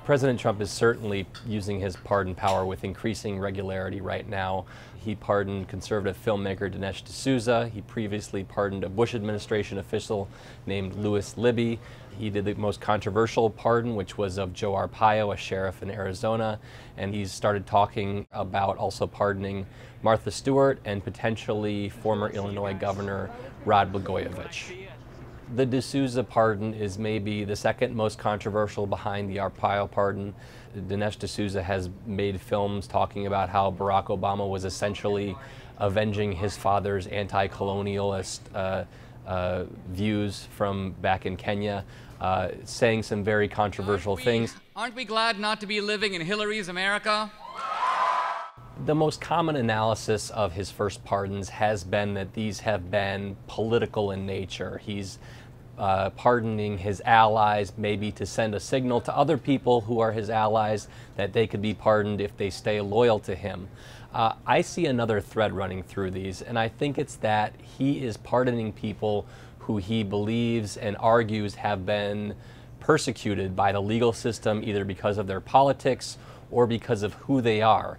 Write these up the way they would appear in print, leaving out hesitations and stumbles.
President Trump is certainly using his pardon power with increasing regularity right now. He pardoned conservative filmmaker Dinesh D'Souza. He previously pardoned a Bush administration official named Louis Libby. He did the most controversial pardon, which was of Joe Arpaio, a sheriff in Arizona. And he's started talking about also pardoning Martha Stewart and potentially former Illinois Governor Rod Blagojevich. The D'Souza pardon is maybe the second most controversial behind the Arpaio pardon. Dinesh D'Souza has made films talking about how Barack Obama was essentially avenging his father's anti-colonialist views from back in Kenya, saying some very controversial things. Aren't we glad not to be living in Hillary's America? The most common analysis of his first pardons has been that these have been political in nature. He's pardoning his allies, maybe to send a signal to other people who are his allies that they could be pardoned if they stay loyal to him. I see another thread running through these, and I think it's that he is pardoning people who he believes and argues have been persecuted by the legal system, either because of their politics or because of who they are.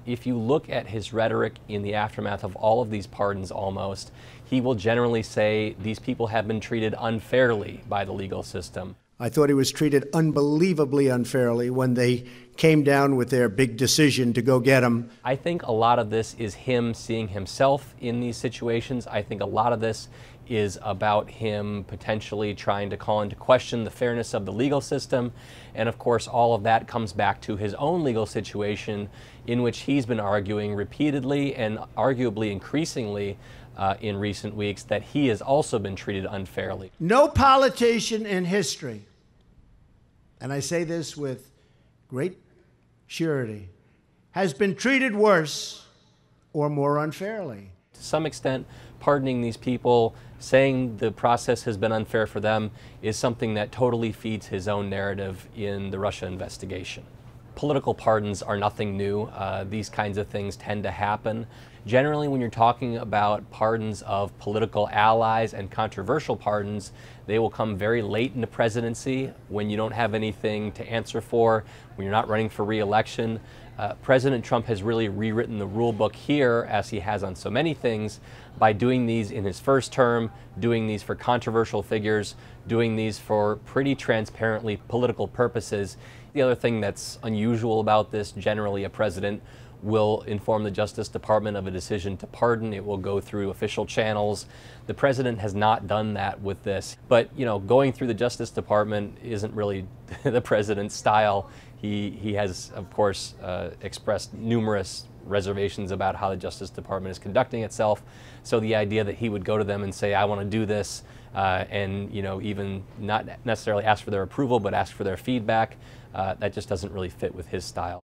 If you look at his rhetoric in the aftermath of all of these pardons almost, he will generally say these people have been treated unfairly by the legal system. I thought he was treated unbelievably unfairly when they came down with their big decision to go get him. I think a lot of this is him seeing himself in these situations. I think a lot of this is about him potentially trying to call into question the fairness of the legal system. And of course, all of that comes back to his own legal situation, in which he's been arguing repeatedly and arguably increasingly in recent weeks that he has also been treated unfairly. No politician in history, and I say this with great surety, has been treated worse or more unfairly. To some extent, pardoning these people, saying the process has been unfair for them, is something that totally feeds his own narrative in the Russia investigation. Political pardons are nothing new. These kinds of things tend to happen. Generally, when you're talking about pardons of political allies and controversial pardons, they will come very late in the presidency when you don't have anything to answer for, when you're not running for re-election. President Trump has really rewritten the rule book here, as he has on so many things, by doing these in his first term, doing these for controversial figures, doing these for pretty transparently political purposes. The other thing that's unusual about this, generally a president will inform the Justice Department of a decision to pardon. It will go through official channels. The president has not done that with this. But, you know, going through the Justice Department isn't really the president's style. He has, of course, expressed numerous reservations about how the Justice Department is conducting itself. So the idea that he would go to them and say, I want to do this, and, you know, even not necessarily ask for their approval, but ask for their feedback, that just doesn't really fit with his style.